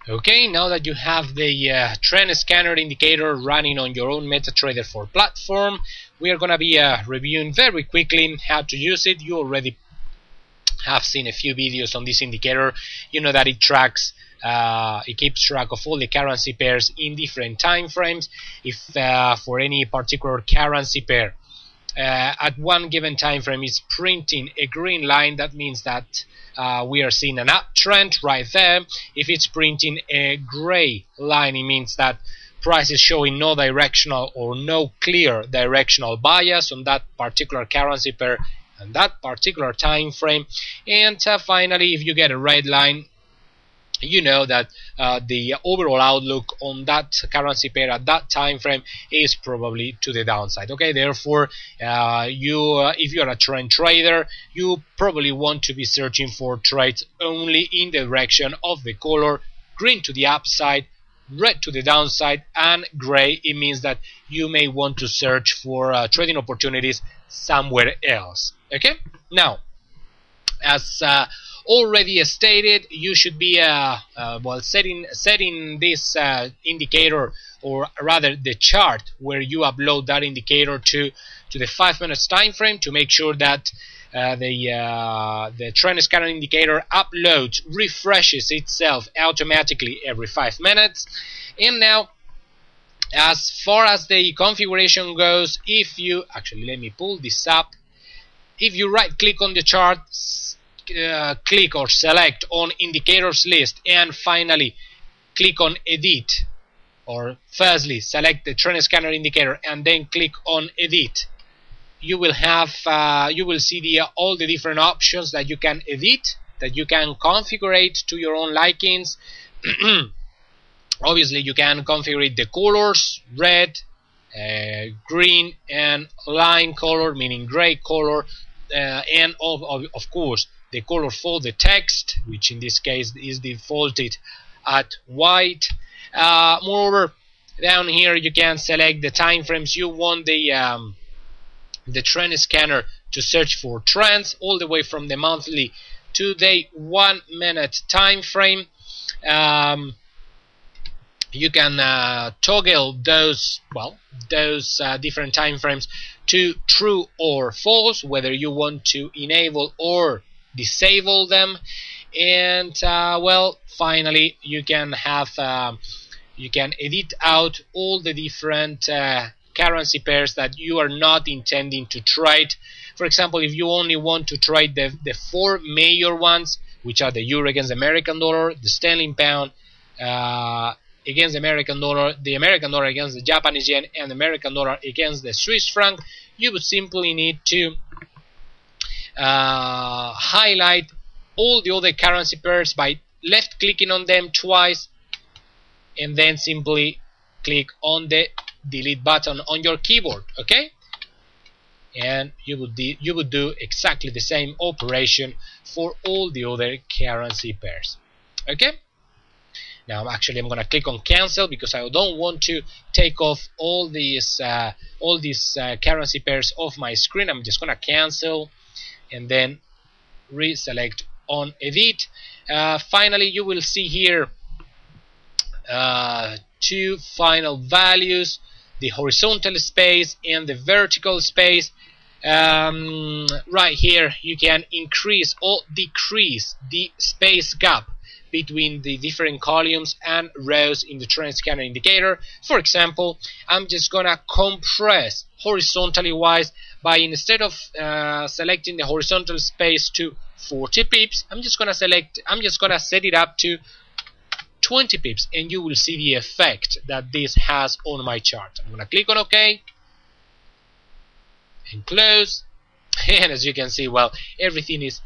Okay, now that you have the trend scanner indicator running on your own MetaTrader 4 platform, we are going to be reviewing very quickly how to use it. You already have seen a few videos on this indicator. You know that it keeps track of all the currency pairs in different time frames. If for any particular currency pair at one given time frame is printing a green line, that means that we are seeing an uptrend right there. If it's printing a gray line, it means that price is showing no directional or no clear directional bias on that particular currency pair and that particular time frame. And finally, if you get a red line, you know that the overall outlook on that currency pair at that time frame is probably to the downside. Okay, therefore, if you're a trend trader, you probably want to be searching for trades only in the direction of the color green to the upside, red to the downside, and gray. It means that you may want to search for trading opportunities somewhere else. Okay, now as already stated, you should be setting this indicator, or rather the chart where you upload that indicator to the 5 minutes time frame, to make sure that the trend scanner indicator refreshes itself automatically every 5 minutes. And now, as far as the configuration goes, if you let me pull this up. If you right click on the chart, click or select on indicators list, and finally click on edit, or firstly select the trend scanner indicator and then click on edit, you will see all the different options that you can edit, that you can configure to your own likings. Obviously you can configure the colors, red, green, and line color, meaning gray color, and of course the color for the text, which in this case is defaulted at white. Moreover, down here you can select the time frames you want the trend scanner to search for trends, all the way from the monthly to the 1 minute time frame. You can toggle those different time frames to true or false, whether you want to enable or disable them. And finally you can edit out all the different currency pairs that you are not intending to trade. For example, if you only want to trade the 4 major ones, which are the euro against the American dollar, the sterling pound against the American dollar against the Japanese yen, and the American dollar against the Swiss franc, you would simply need to highlight all the other currency pairs by left clicking on them twice, and then simply click on the delete button on your keyboard. Okay, and you would do exactly the same operation for all the other currency pairs. Okay, now I'm gonna click on cancel, because I don't want to take off all these currency pairs off my screen. I'm just gonna cancel and then reselect on edit. Finally, you will see here two final values, the horizontal space and the vertical space. Right here you can increase or decrease the space gap between the different columns and rows in the trend scanner indicator. For example, I'm just gonna compress horizontally wise by, instead of selecting the horizontal space to 40 pips, I'm just gonna set it up to 20 pips, and you will see the effect that this has on my chart. I'm gonna click on OK and close, and as you can see, everything is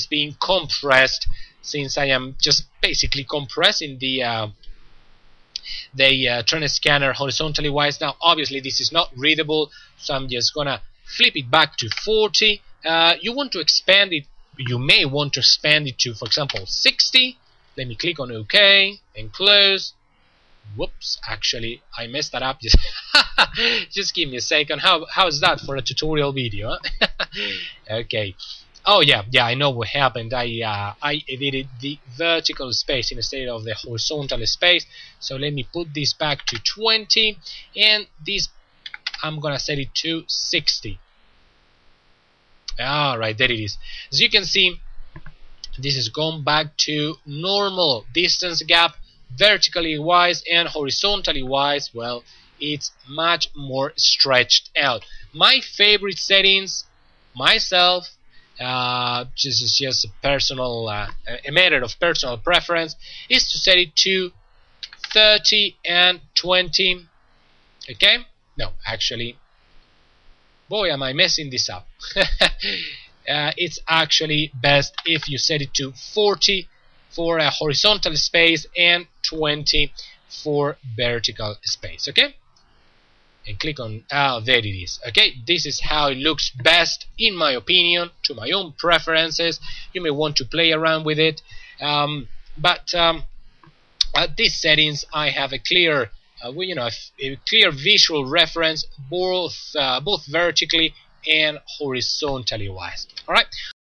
being compressed, since I am just basically compressing the trend scanner horizontally wise. Now obviously this is not readable, so I'm just gonna flip it back to 40. You want to expand it, you may want to expand it to, for example, 60. Let me click on OK and close. Whoops, actually I messed that up. Just give me a second. How is that for a tutorial video, huh? Okay, Oh yeah, I know what happened. I edited the vertical space instead of the horizontal space. So let me put this back to 20, and this I'm gonna set it to 60. Alright, there it is. As you can see, this is gone back to normal distance gap, vertically wise and horizontally wise. Well, it's much more stretched out. My favorite settings, myself, this is just a personal, a matter of personal preference, is to set it to 30 and 20. Okay? No, actually, boy, am I messing this up. It's actually best if you set it to 40 for a horizontal space and 20 for vertical space. Okay? And click on, there it is. Okay, this is how it looks best in my opinion, to my own preferences. You may want to play around with it, but at these settings I have a clear a clear visual reference, both vertically and horizontally wise. All right.